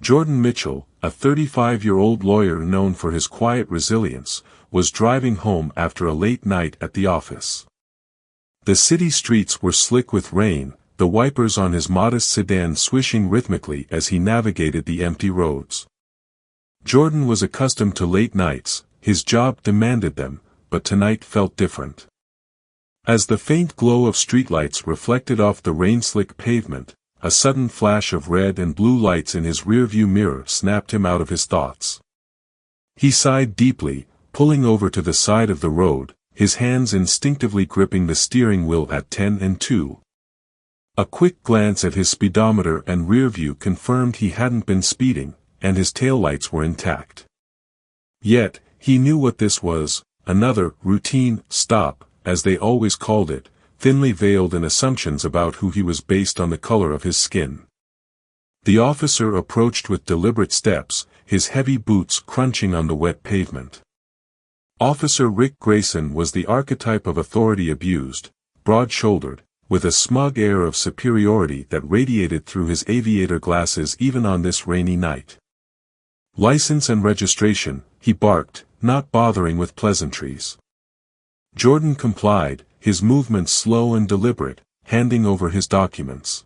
Jordan Mitchell, a 35-year-old lawyer known for his quiet resilience, was driving home after a late night at the office. The city streets were slick with rain, the wipers on his modest sedan swishing rhythmically as he navigated the empty roads. Jordan was accustomed to late nights, his job demanded them, but tonight felt different. As the faint glow of streetlights reflected off the rain-slick pavement, a sudden flash of red and blue lights in his rearview mirror snapped him out of his thoughts. He sighed deeply, pulling over to the side of the road, his hands instinctively gripping the steering wheel at 10 and 2. A quick glance at his speedometer and rearview confirmed he hadn't been speeding, and his taillights were intact. Yet, he knew what this was, another routine stop, as they always called it, thinly veiled in assumptions about who he was based on the color of his skin. The officer approached with deliberate steps, his heavy boots crunching on the wet pavement. Officer Rick Grayson was the archetype of authority abused, broad-shouldered, with a smug air of superiority that radiated through his aviator glasses even on this rainy night. "License and registration," he barked, not bothering with pleasantries. Jordan complied, his movements slow and deliberate, handing over his documents.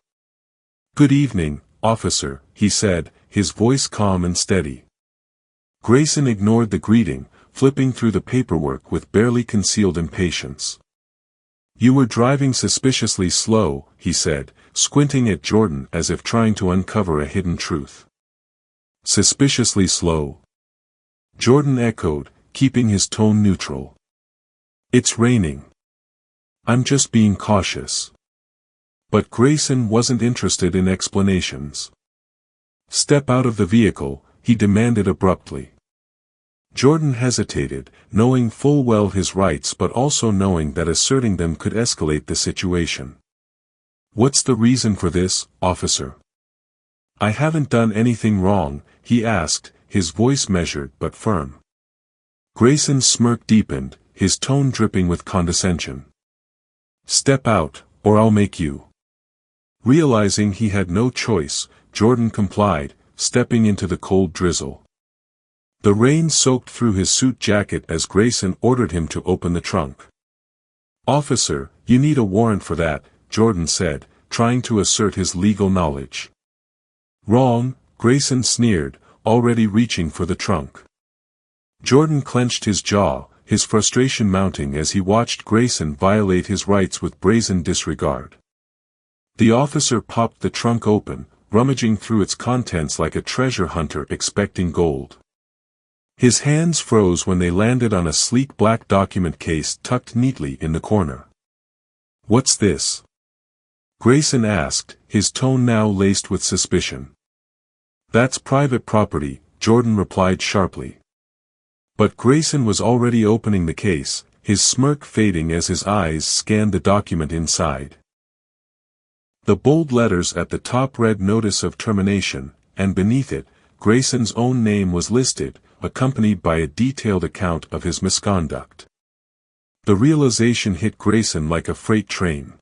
"Good evening, officer," he said, his voice calm and steady. Grayson ignored the greeting, flipping through the paperwork with barely concealed impatience. "You were driving suspiciously slow," he said, squinting at Jordan as if trying to uncover a hidden truth. "Suspiciously slow?" Jordan echoed, keeping his tone neutral. "It's raining. I'm just being cautious." But Grayson wasn't interested in explanations. "Step out of the vehicle," he demanded abruptly. Jordan hesitated, knowing full well his rights but also knowing that asserting them could escalate the situation. "What's the reason for this, officer?" "I haven't done anything wrong," he asked, his voice measured but firm. Grayson's smirk deepened, his tone dripping with condescension. "Step out, or I'll make you." Realizing he had no choice, Jordan complied, stepping into the cold drizzle. The rain soaked through his suit jacket as Grayson ordered him to open the trunk. "Officer, you need a warrant for that," Jordan said, trying to assert his legal knowledge. "Wrong," Grayson sneered, already reaching for the trunk. Jordan clenched his jaw, his frustration mounting as he watched Grayson violate his rights with brazen disregard. The officer popped the trunk open, rummaging through its contents like a treasure hunter expecting gold. His hands froze when they landed on a sleek black document case tucked neatly in the corner. "What's this?" Grayson asked, his tone now laced with suspicion. "That's private property," Jordan replied sharply. But Grayson was already opening the case, his smirk fading as his eyes scanned the document inside. The bold letters at the top read "Notice of Termination," and beneath it, Grayson's own name was listed, accompanied by a detailed account of his misconduct. The realization hit Grayson like a freight train.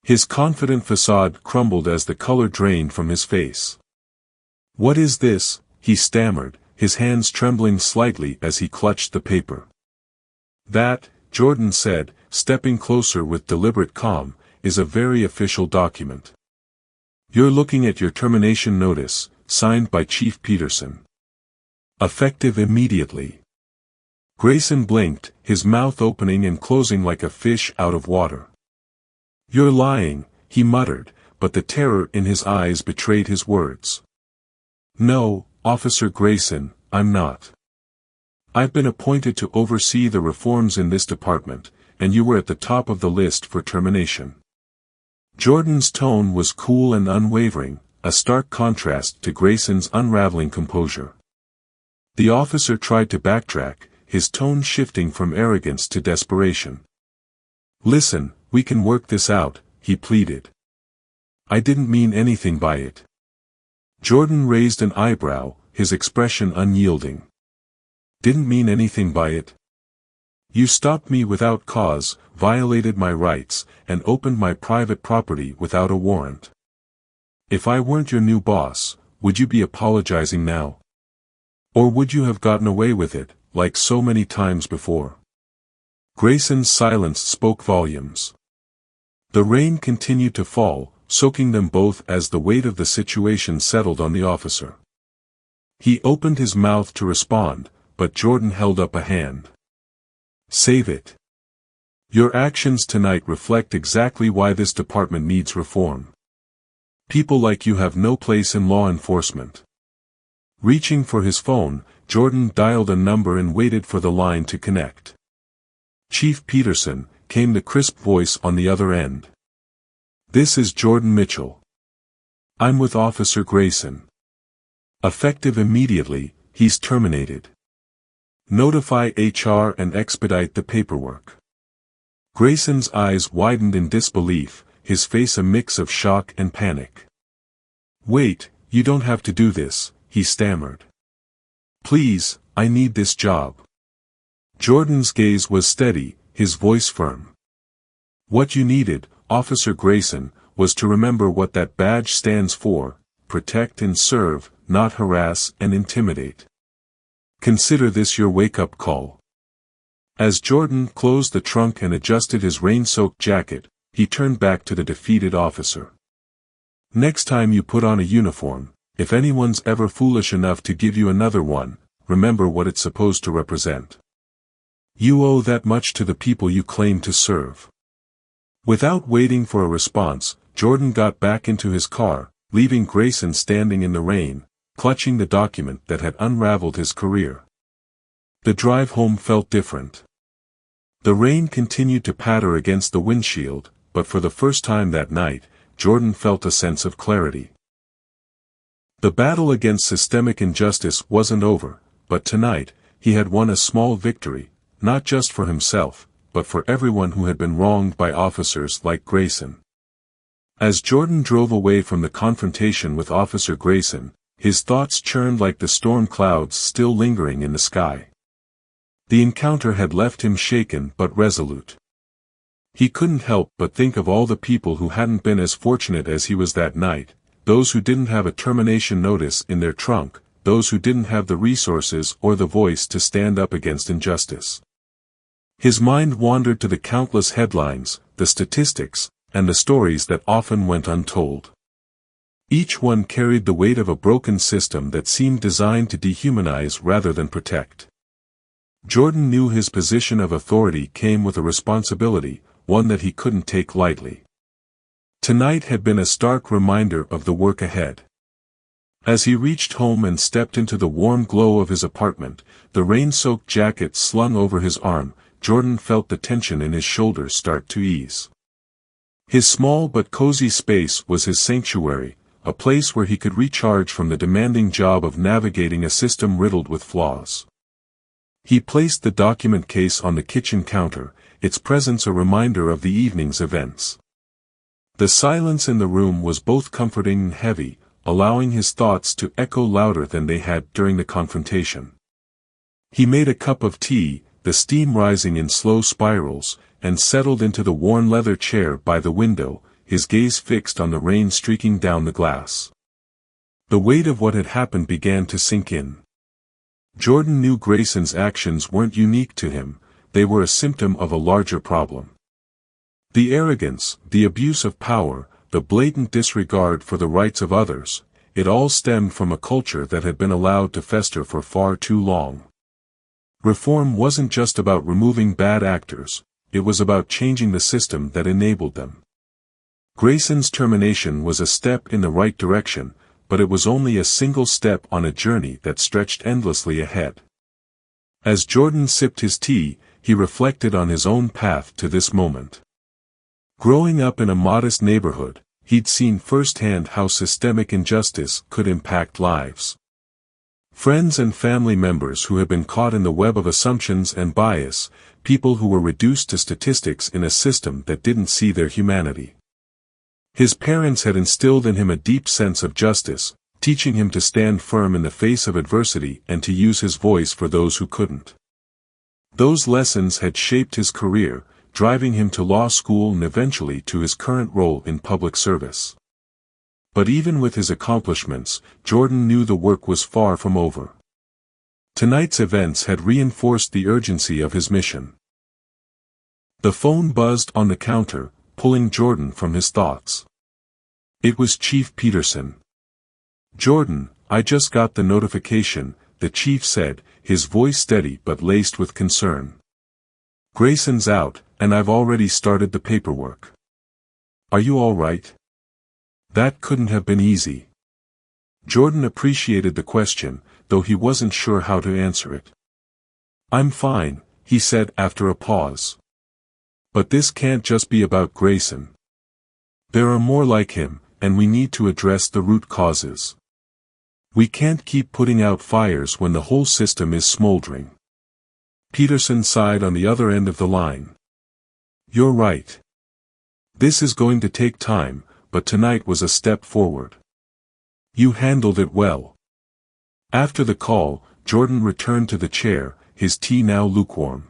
His confident facade crumbled as the color drained from his face. "What is this?" he stammered, his hands trembling slightly as he clutched the paper. "That," Jordan said, stepping closer with deliberate calm, "is a very official document. You're looking at your termination notice, signed by Chief Peterson. Effective immediately." Grayson blinked, his mouth opening and closing like a fish out of water. "You're lying," he muttered, but the terror in his eyes betrayed his words. "No, Officer Grayson, I'm not. I've been appointed to oversee the reforms in this department, and you were at the top of the list for termination." Jordan's tone was cool and unwavering, a stark contrast to Grayson's unraveling composure. The officer tried to backtrack, his tone shifting from arrogance to desperation. "Listen, we can work this out," he pleaded. "I didn't mean anything by it." Jordan raised an eyebrow, his expression unyielding. "Didn't mean anything by it? You stopped me without cause, violated my rights, and opened my private property without a warrant. If I weren't your new boss, would you be apologizing now? Or would you have gotten away with it, like so many times before? Grayson's silence spoke volumes. The rain continued to fall, soaking them both as the weight of the situation settled on the officer. He opened his mouth to respond, but Jordan held up a hand. Save it. Your actions tonight reflect exactly why this department needs reform. People like you have no place in law enforcement. Reaching for his phone, Jordan dialed a number and waited for the line to connect. Chief Peterson, came the crisp voice on the other end. This is Jordan Mitchell. I'm with Officer Grayson. Effective immediately, he's terminated. Notify HR and expedite the paperwork. Grayson's eyes widened in disbelief, his face a mix of shock and panic. Wait, you don't have to do this, he stammered. Please, I need this job. Jordan's gaze was steady, his voice firm. What you needed, Officer Grayson, was to remember what that badge stands for: protect and serve, not harass and intimidate. Consider this your wake-up call. As Jordan closed the trunk and adjusted his rain-soaked jacket, he turned back to the defeated officer. Next time you put on a uniform, if anyone's ever foolish enough to give you another one, remember what it's supposed to represent. You owe that much to the people you claim to serve. Without waiting for a response, Jordan got back into his car, leaving Grayson standing in the rain, clutching the document that had unraveled his career. The drive home felt different. The rain continued to patter against the windshield, but for the first time that night, Jordan felt a sense of clarity. The battle against systemic injustice wasn't over, but tonight, he had won a small victory, not just for himself, but for everyone who had been wronged by officers like Grayson. As Jordan drove away from the confrontation with Officer Grayson, his thoughts churned like the storm clouds still lingering in the sky. The encounter had left him shaken but resolute. He couldn't help but think of all the people who hadn't been as fortunate as he was that night, those who didn't have a termination notice in their trunk, those who didn't have the resources or the voice to stand up against injustice. His mind wandered to the countless headlines, the statistics, and the stories that often went untold. Each one carried the weight of a broken system that seemed designed to dehumanize rather than protect. Jordan knew his position of authority came with a responsibility, one that he couldn't take lightly. Tonight had been a stark reminder of the work ahead. As he reached home and stepped into the warm glow of his apartment, the rain-soaked jacket slung over his arm, Jordan felt the tension in his shoulders start to ease. His small but cozy space was his sanctuary, a place where he could recharge from the demanding job of navigating a system riddled with flaws. He placed the document case on the kitchen counter, its presence a reminder of the evening's events. The silence in the room was both comforting and heavy, allowing his thoughts to echo louder than they had during the confrontation. He made a cup of tea, the steam rising in slow spirals, and settled into the worn leather chair by the window, his gaze fixed on the rain streaking down the glass. The weight of what had happened began to sink in. Jordan knew Grayson's actions weren't unique to him, they were a symptom of a larger problem. The arrogance, the abuse of power, the blatant disregard for the rights of others, it all stemmed from a culture that had been allowed to fester for far too long. Reform wasn't just about removing bad actors, it was about changing the system that enabled them. Grayson's termination was a step in the right direction, but it was only a single step on a journey that stretched endlessly ahead. As Jordan sipped his tea, he reflected on his own path to this moment. Growing up in a modest neighborhood, he'd seen firsthand how systemic injustice could impact lives. Friends and family members who had been caught in the web of assumptions and bias, people who were reduced to statistics in a system that didn't see their humanity. His parents had instilled in him a deep sense of justice, teaching him to stand firm in the face of adversity and to use his voice for those who couldn't. Those lessons had shaped his career, driving him to law school and eventually to his current role in public service. But even with his accomplishments, Jordan knew the work was far from over. Tonight's events had reinforced the urgency of his mission. The phone buzzed on the counter, pulling Jordan from his thoughts. It was Chief Peterson. "Jordan, I just got the notification," the chief said, his voice steady but laced with concern. "Grayson's out, and I've already started the paperwork. Are you all right?" That couldn't have been easy. Jordan appreciated the question, though he wasn't sure how to answer it. "I'm fine," he said after a pause. "But this can't just be about Grayson. There are more like him, and we need to address the root causes. We can't keep putting out fires when the whole system is smoldering." Peterson sighed on the other end of the line. "You're right. This is going to take time, but tonight was a step forward. You handled it well." After the call, Jordan returned to the chair, his tea now lukewarm.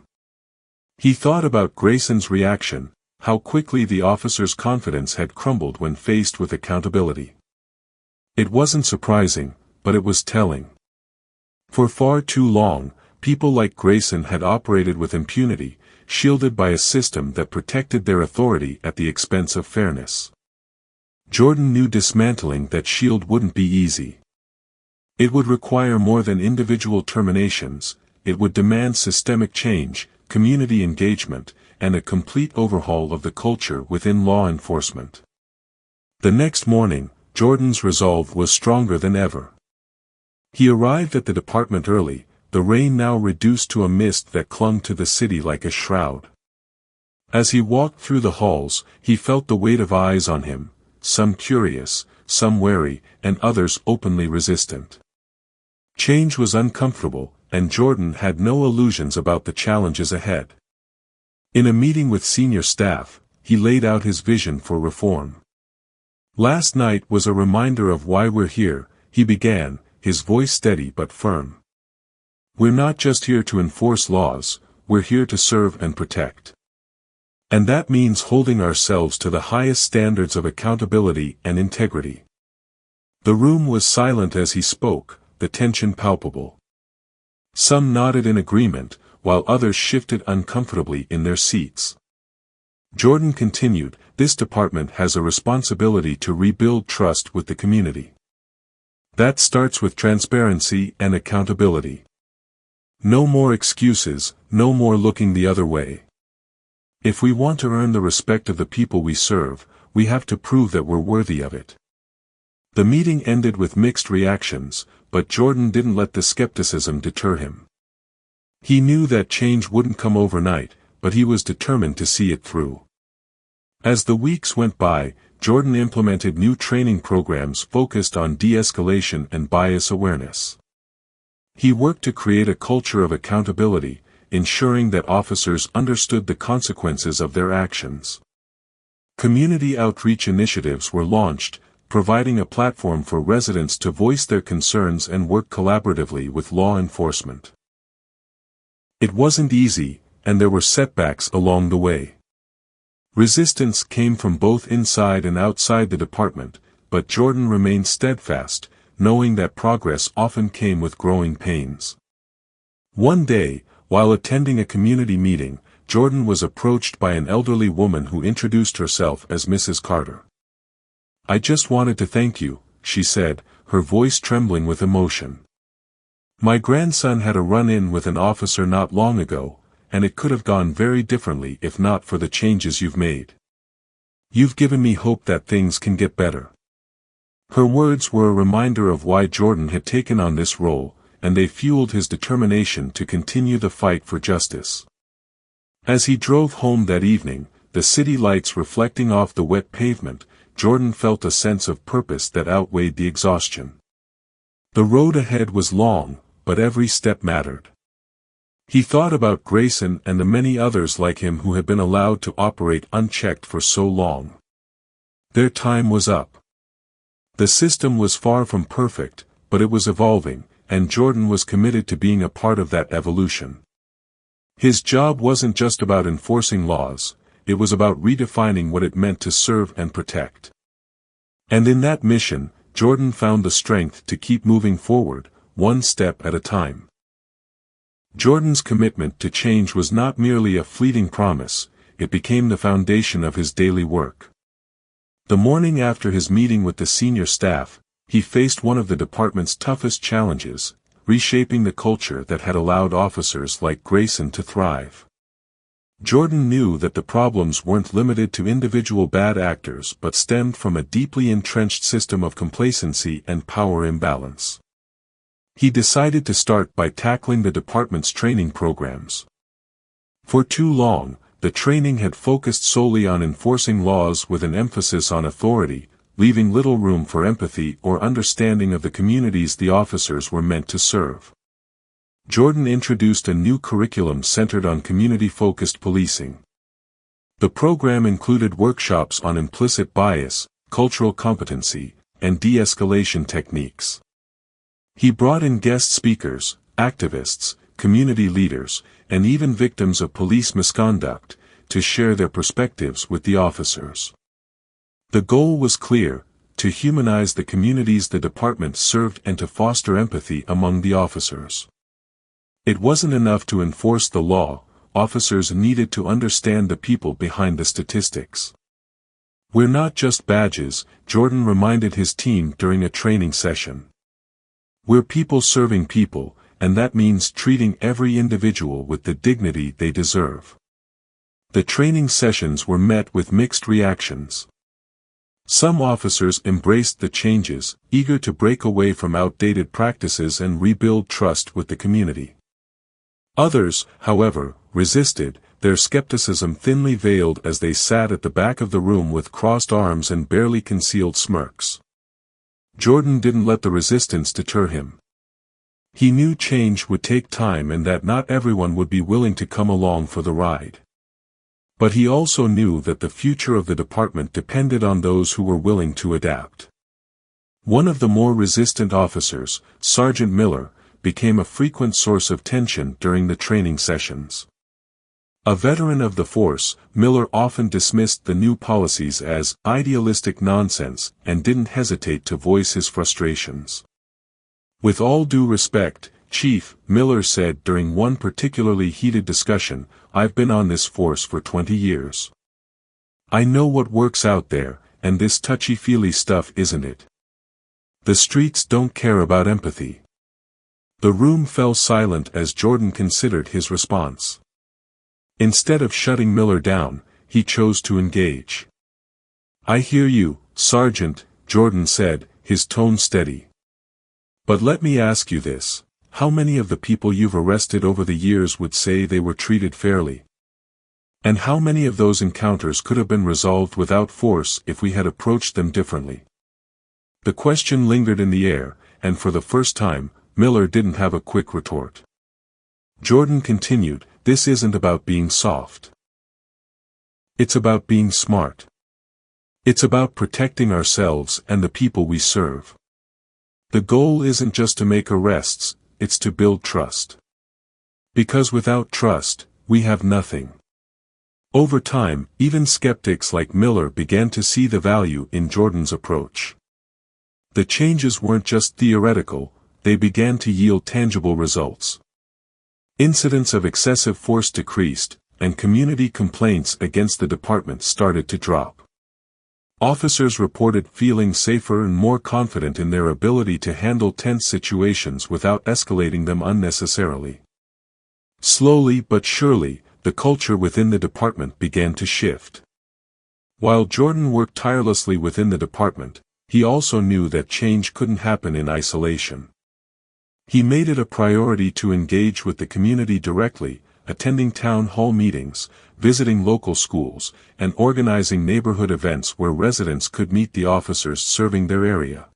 He thought about Grayson's reaction, how quickly the officer's confidence had crumbled when faced with accountability. It wasn't surprising, but it was telling. For far too long, people like Grayson had operated with impunity, shielded by a system that protected their authority at the expense of fairness. Jordan knew dismantling that shield wouldn't be easy. It would require more than individual terminations, it would demand systemic change, community engagement, and a complete overhaul of the culture within law enforcement. The next morning, Jordan's resolve was stronger than ever. He arrived at the department early, the rain now reduced to a mist that clung to the city like a shroud. As he walked through the halls, he felt the weight of eyes on him, some curious, some wary, and others openly resistant. Change was uncomfortable, and Jordan had no illusions about the challenges ahead. In a meeting with senior staff, he laid out his vision for reform. "Last night was a reminder of why we're here," he began, his voice steady but firm. "We're not just here to enforce laws, we're here to serve and protect. And that means holding ourselves to the highest standards of accountability and integrity." The room was silent as he spoke, the tension palpable. Some nodded in agreement, while others shifted uncomfortably in their seats. Jordan continued, "This department has a responsibility to rebuild trust with the community. That starts with transparency and accountability. No more excuses, no more looking the other way. If we want to earn the respect of the people we serve, we have to prove that we're worthy of it." The meeting ended with mixed reactions, but Jordan didn't let the skepticism deter him. He knew that change wouldn't come overnight, but he was determined to see it through. As the weeks went by, Jordan implemented new training programs focused on de-escalation and bias awareness. He worked to create a culture of accountability, ensuring that officers understood the consequences of their actions. Community outreach initiatives were launched, providing a platform for residents to voice their concerns and work collaboratively with law enforcement. It wasn't easy, and there were setbacks along the way. Resistance came from both inside and outside the department, but Jordan remained steadfast, knowing that progress often came with growing pains. One day, while attending a community meeting, Jordan was approached by an elderly woman who introduced herself as Mrs. Carter. "I just wanted to thank you," she said, her voice trembling with emotion. "My grandson had a run-in with an officer not long ago, and it could have gone very differently if not for the changes you've made. You've given me hope that things can get better." Her words were a reminder of why Jordan had taken on this role, and they fueled his determination to continue the fight for justice. As he drove home that evening, the city lights reflecting off the wet pavement, Jordan felt a sense of purpose that outweighed the exhaustion. The road ahead was long, but every step mattered. He thought about Grayson and the many others like him who had been allowed to operate unchecked for so long. Their time was up. The system was far from perfect, but it was evolving, and Jordan was committed to being a part of that evolution. His job wasn't just about enforcing laws, it was about redefining what it meant to serve and protect. And in that mission, Jordan found the strength to keep moving forward, one step at a time. Jordan's commitment to change was not merely a fleeting promise, it became the foundation of his daily work. The morning after his meeting with the senior staff, he faced one of the department's toughest challenges, reshaping the culture that had allowed officers like Grayson to thrive. Jordan knew that the problems weren't limited to individual bad actors but stemmed from a deeply entrenched system of complacency and power imbalance. He decided to start by tackling the department's training programs. For too long, the training had focused solely on enforcing laws with an emphasis on authority, leaving little room for empathy or understanding of the communities the officers were meant to serve. Jordan introduced a new curriculum centered on community-focused policing. The program included workshops on implicit bias, cultural competency, and de-escalation techniques. He brought in guest speakers, activists, community leaders, and even victims of police misconduct, to share their perspectives with the officers. The goal was clear: to humanize the communities the department served and to foster empathy among the officers. It wasn't enough to enforce the law, officers needed to understand the people behind the statistics. "We're not just badges," Jordan reminded his team during a training session. "We're people serving people, and that means treating every individual with the dignity they deserve." The training sessions were met with mixed reactions. Some officers embraced the changes, eager to break away from outdated practices and rebuild trust with the community. Others, however, resisted, their skepticism thinly veiled as they sat at the back of the room with crossed arms and barely concealed smirks. Jordan didn't let the resistance deter him. He knew change would take time and that not everyone would be willing to come along for the ride. But he also knew that the future of the department depended on those who were willing to adapt. One of the more resistant officers, Sergeant Miller, became a frequent source of tension during the training sessions. A veteran of the force, Miller often dismissed the new policies as idealistic nonsense and didn't hesitate to voice his frustrations. "With all due respect, Chief," Miller said during one particularly heated discussion, "I've been on this force for 20 years. I know what works out there, and this touchy-feely stuff isn't it. The streets don't care about empathy." The room fell silent as Jordan considered his response. Instead of shutting Miller down, he chose to engage. "I hear you, Sergeant," Jordan said, his tone steady. "But let me ask you this. How many of the people you've arrested over the years would say they were treated fairly? And how many of those encounters could have been resolved without force if we had approached them differently?" The question lingered in the air, and for the first time, Miller didn't have a quick retort. Jordan continued, "This isn't about being soft. It's about being smart. It's about protecting ourselves and the people we serve. The goal isn't just to make arrests, it's to build trust. Because without trust, we have nothing." Over time, even skeptics like Miller began to see the value in Jordan's approach. The changes weren't just theoretical, they began to yield tangible results. Incidents of excessive force decreased, and community complaints against the department started to drop. Officers reported feeling safer and more confident in their ability to handle tense situations without escalating them unnecessarily. Slowly but surely, the culture within the department began to shift. While Jordan worked tirelessly within the department, he also knew that change couldn't happen in isolation. He made it a priority to engage with the community directly, attending town hall meetings, visiting local schools, and organizing neighborhood events where residents could meet the officers serving their area.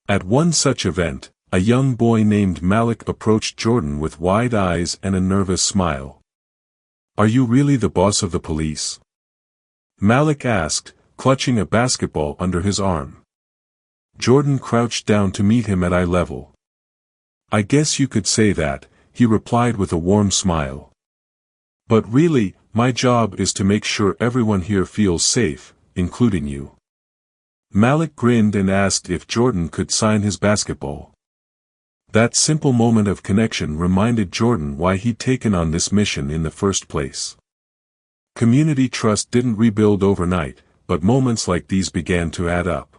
At one such event, a young boy named Malik approached Jordan with wide eyes and a nervous smile. "Are you really the boss of the police?" Malik asked, clutching a basketball under his arm. Jordan crouched down to meet him at eye level. "I guess you could say that," he replied with a warm smile. "But really, my job is to make sure everyone here feels safe, including you." Malik grinned and asked if Jordan could sign his basketball. That simple moment of connection reminded Jordan why he'd taken on this mission in the first place. Community trust didn't rebuild overnight, but moments like these began to add up.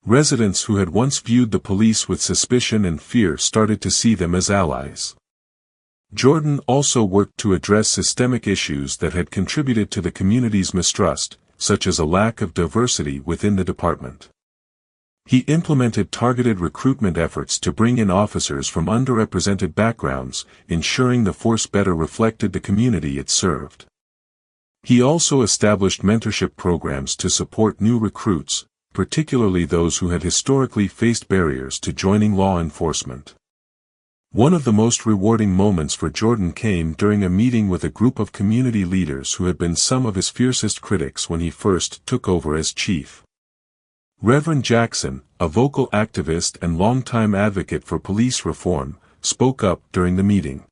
Residents who had once viewed the police with suspicion and fear started to see them as allies. Jordan also worked to address systemic issues that had contributed to the community's mistrust, such as a lack of diversity within the department. He implemented targeted recruitment efforts to bring in officers from underrepresented backgrounds, ensuring the force better reflected the community it served. He also established mentorship programs to support new recruits, particularly those who had historically faced barriers to joining law enforcement. One of the most rewarding moments for Jordan came during a meeting with a group of community leaders who had been some of his fiercest critics when he first took over as chief. Reverend Jackson, a vocal activist and longtime advocate for police reform, spoke up during the meeting.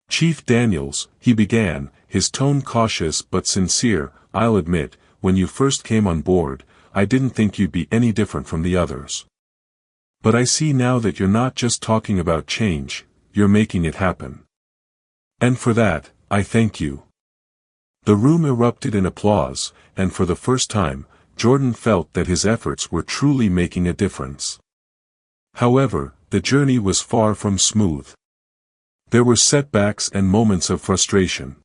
"Chief Daniels," he began, his tone cautious but sincere, "I'll admit, when you first came on board, I didn't think you'd be any different from the others. But I see now that you're not just talking about change, you're making it happen. And for that, I thank you." The room erupted in applause, and for the first time, Jordan felt that his efforts were truly making a difference. However, the journey was far from smooth. There were setbacks and moments of frustration.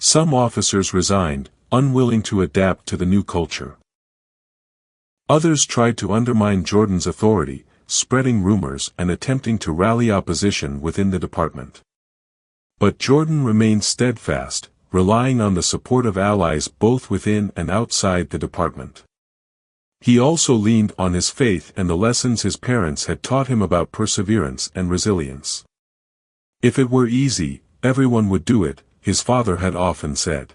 Some officers resigned, unwilling to adapt to the new culture. Others tried to undermine Jordan's authority, spreading rumors and attempting to rally opposition within the department. But Jordan remained steadfast, relying on the support of allies both within and outside the department. He also leaned on his faith and the lessons his parents had taught him about perseverance and resilience. "If it were easy, everyone would do it," his father had often said.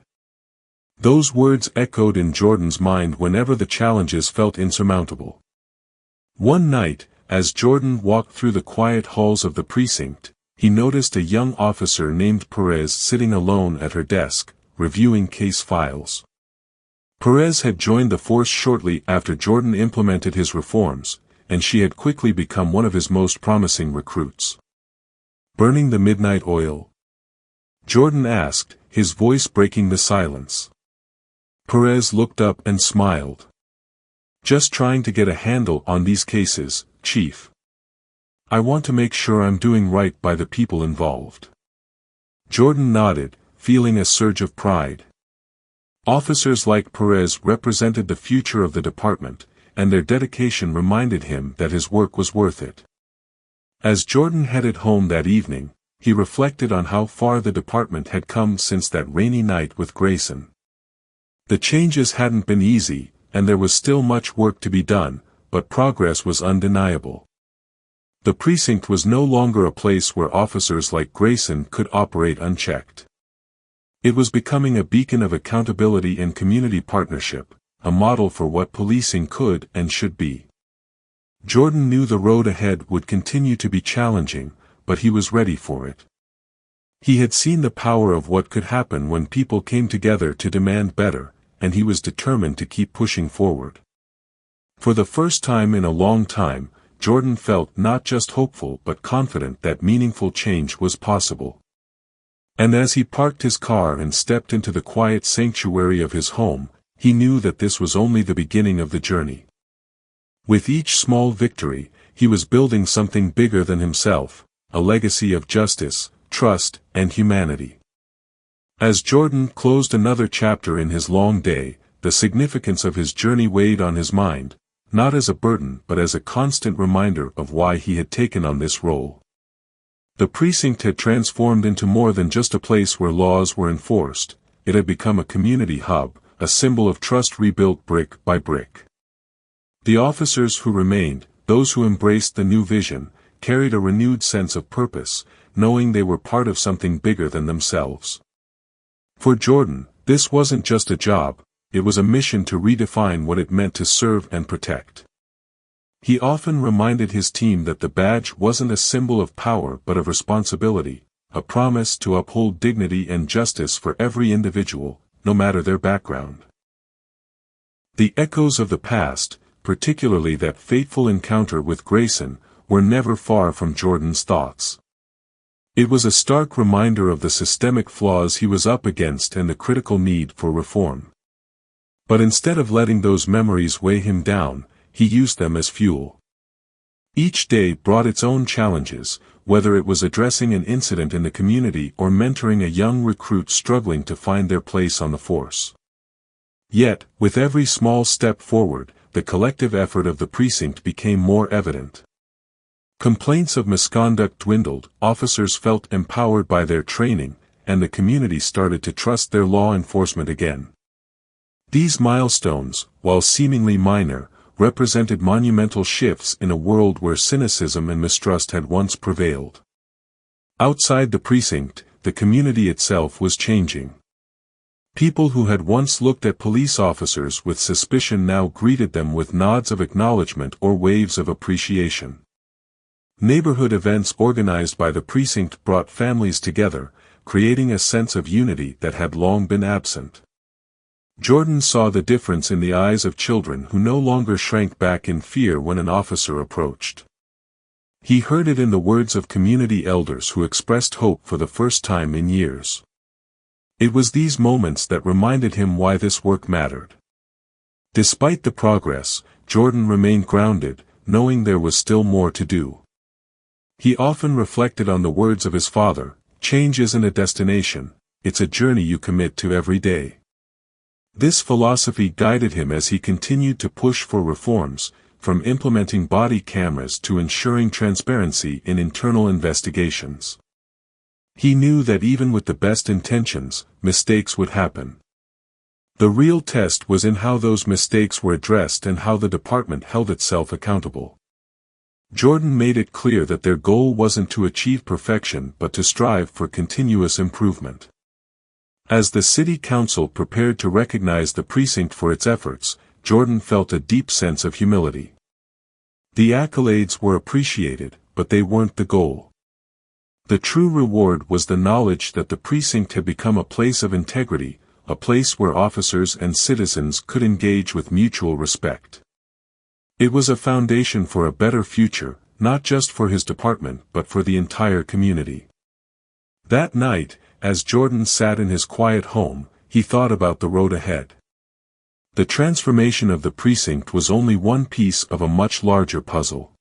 Those words echoed in Jordan's mind whenever the challenges felt insurmountable. One night, as Jordan walked through the quiet halls of the precinct, he noticed a young officer named Perez sitting alone at her desk, reviewing case files. Perez had joined the force shortly after Jordan implemented his reforms, and she had quickly become one of his most promising recruits. "Burning the midnight oil?" Jordan asked, his voice breaking the silence. Perez looked up and smiled. "Just trying to get a handle on these cases, Chief. I want to make sure I'm doing right by the people involved." Jordan nodded, feeling a surge of pride. Officers like Perez represented the future of the department, and their dedication reminded him that his work was worth it. As Jordan headed home that evening, he reflected on how far the department had come since that rainy night with Grayson. The changes hadn't been easy, and there was still much work to be done, but progress was undeniable. The precinct was no longer a place where officers like Grayson could operate unchecked. It was becoming a beacon of accountability and community partnership, a model for what policing could and should be. Jordan knew the road ahead would continue to be challenging, but he was ready for it. He had seen the power of what could happen when people came together to demand better, and he was determined to keep pushing forward. For the first time in a long time, Jordan felt not just hopeful but confident that meaningful change was possible. And as he parked his car and stepped into the quiet sanctuary of his home, he knew that this was only the beginning of the journey. With each small victory, he was building something bigger than himself, a legacy of justice, trust, and humanity. As Jordan closed another chapter in his long day, the significance of his journey weighed on his mind, not as a burden but as a constant reminder of why he had taken on this role. The precinct had transformed into more than just a place where laws were enforced, it had become a community hub, a symbol of trust rebuilt brick by brick. The officers who remained, those who embraced the new vision, carried a renewed sense of purpose, knowing they were part of something bigger than themselves. For Jordan, this wasn't just a job, it was a mission to redefine what it meant to serve and protect. He often reminded his team that the badge wasn't a symbol of power but of responsibility, a promise to uphold dignity and justice for every individual, no matter their background. The echoes of the past, particularly that fateful encounter with Grayson, were never far from Jordan's thoughts. It was a stark reminder of the systemic flaws he was up against and the critical need for reform. But instead of letting those memories weigh him down, he used them as fuel. Each day brought its own challenges, whether it was addressing an incident in the community or mentoring a young recruit struggling to find their place on the force. Yet, with every small step forward, the collective effort of the precinct became more evident. Complaints of misconduct dwindled, officers felt empowered by their training, and the community started to trust their law enforcement again. These milestones, while seemingly minor, represented monumental shifts in a world where cynicism and mistrust had once prevailed. Outside the precinct, the community itself was changing. People who had once looked at police officers with suspicion now greeted them with nods of acknowledgement or waves of appreciation. Neighborhood events organized by the precinct brought families together, creating a sense of unity that had long been absent. Jordan saw the difference in the eyes of children who no longer shrank back in fear when an officer approached. He heard it in the words of community elders who expressed hope for the first time in years. It was these moments that reminded him why this work mattered. Despite the progress, Jordan remained grounded, knowing there was still more to do. He often reflected on the words of his father, "Change isn't a destination, it's a journey you commit to every day." This philosophy guided him as he continued to push for reforms, from implementing body cameras to ensuring transparency in internal investigations. He knew that even with the best intentions, mistakes would happen. The real test was in how those mistakes were addressed and how the department held itself accountable. Jordan made it clear that their goal wasn't to achieve perfection but to strive for continuous improvement. As the city council prepared to recognize the precinct for its efforts, Jordan felt a deep sense of humility. The accolades were appreciated, but they weren't the goal. The true reward was the knowledge that the precinct had become a place of integrity, a place where officers and citizens could engage with mutual respect. It was a foundation for a better future, not just for his department but for the entire community. That night, as Jordan sat in his quiet home, he thought about the road ahead. The transformation of the precinct was only one piece of a much larger puzzle.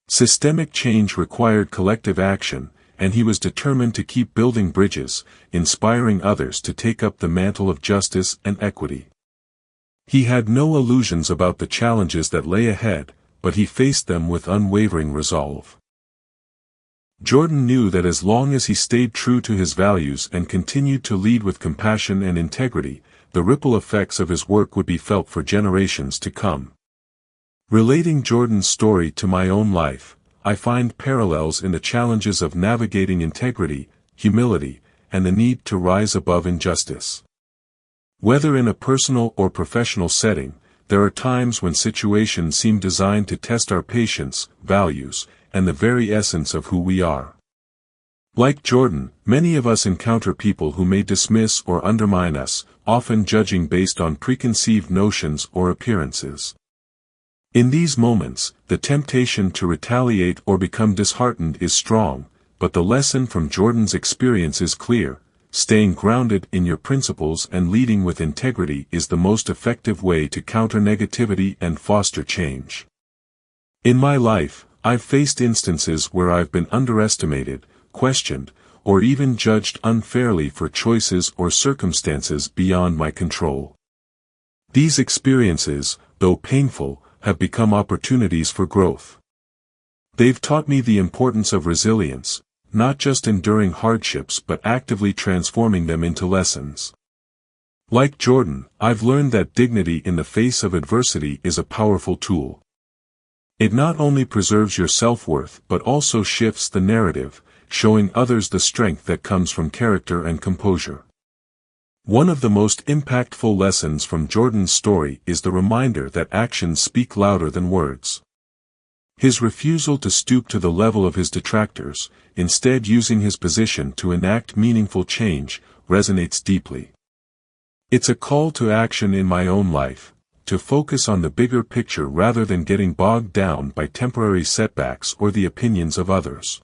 Systemic change required collective action, and he was determined to keep building bridges, inspiring others to take up the mantle of justice and equity. He had no illusions about the challenges that lay ahead, but he faced them with unwavering resolve. Jordan knew that as long as he stayed true to his values and continued to lead with compassion and integrity, the ripple effects of his work would be felt for generations to come. Relating Jordan's story to my own life, I find parallels in the challenges of navigating integrity, humility, and the need to rise above injustice. Whether in a personal or professional setting, there are times when situations seem designed to test our patience, values, and the very essence of who we are. Like Jordan, many of us encounter people who may dismiss or undermine us, often judging based on preconceived notions or appearances. In these moments, the temptation to retaliate or become disheartened is strong, but the lesson from Jordan's experience is clear: staying grounded in your principles and leading with integrity is the most effective way to counter negativity and foster change. In my life, I've faced instances where I've been underestimated, questioned, or even judged unfairly for choices or circumstances beyond my control. These experiences, though painful, have become opportunities for growth. They've taught me the importance of resilience, not just enduring hardships but actively transforming them into lessons. Like Jordan, I've learned that dignity in the face of adversity is a powerful tool. It not only preserves your self-worth but also shifts the narrative, showing others the strength that comes from character and composure. One of the most impactful lessons from Jordan's story is the reminder that actions speak louder than words. His refusal to stoop to the level of his detractors, instead using his position to enact meaningful change, resonates deeply. It's a call to action in my own life. to focus on the bigger picture rather than getting bogged down by temporary setbacks or the opinions of others.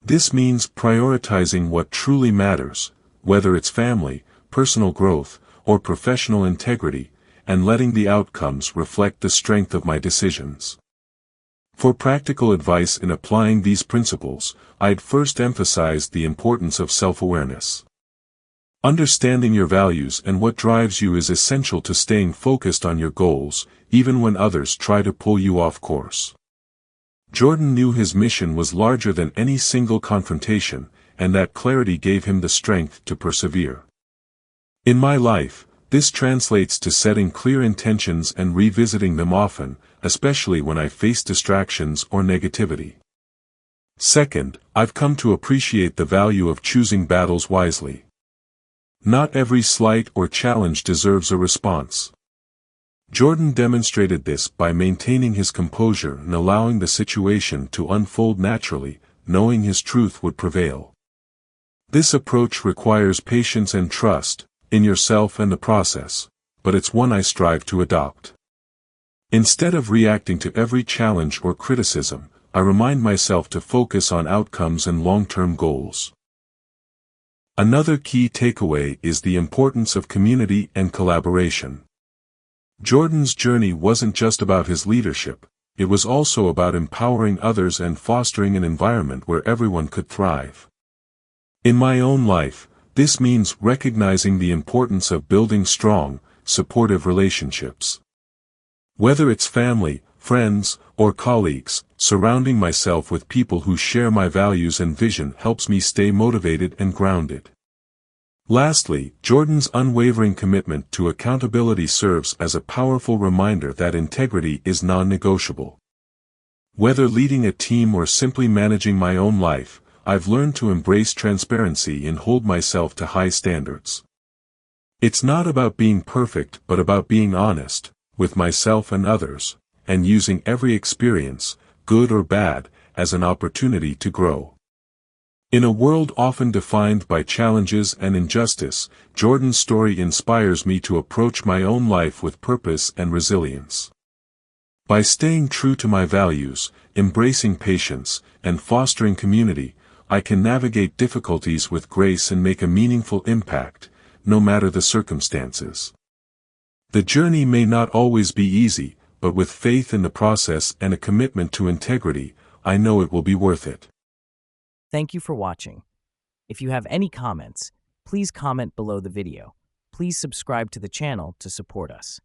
This means prioritizing what truly matters, whether it's family, personal growth, or professional integrity, and letting the outcomes reflect the strength of my decisions. For practical advice in applying these principles, I'd first emphasize the importance of self-awareness. Understanding your values and what drives you is essential to staying focused on your goals, even when others try to pull you off course. Jordan knew his mission was larger than any single confrontation, and that clarity gave him the strength to persevere. In my life, this translates to setting clear intentions and revisiting them often, especially when I face distractions or negativity. Second, I've come to appreciate the value of choosing battles wisely. Not every slight or challenge deserves a response. Jordan demonstrated this by maintaining his composure and allowing the situation to unfold naturally, knowing his truth would prevail. This approach requires patience and trust in yourself and the process, but it's one I strive to adopt. Instead of reacting to every challenge or criticism, I remind myself to focus on outcomes and long-term goals. Another key takeaway is the importance of community and collaboration. Jordan's journey wasn't just about his leadership, it was also about empowering others and fostering an environment where everyone could thrive. In my own life, this means recognizing the importance of building strong, supportive relationships. Whether it's family, friends, or colleagues, surrounding myself with people who share my values and vision helps me stay motivated and grounded. Lastly, Jordan's unwavering commitment to accountability serves as a powerful reminder that integrity is non-negotiable. Whether leading a team or simply managing my own life, I've learned to embrace transparency and hold myself to high standards. It's not about being perfect but about being honest, with myself and others, and using every experience, good or bad, as an opportunity to grow. In a world often defined by challenges and injustice, Jordan's story inspires me to approach my own life with purpose and resilience. By staying true to my values, embracing patience, and fostering community, I can navigate difficulties with grace and make a meaningful impact, no matter the circumstances. The journey may not always be easy, but with faith in the process and a commitment to integrity, I know it will be worth it. Thank you for watching. If you have any comments, please comment below the video. Please subscribe to the channel to support us.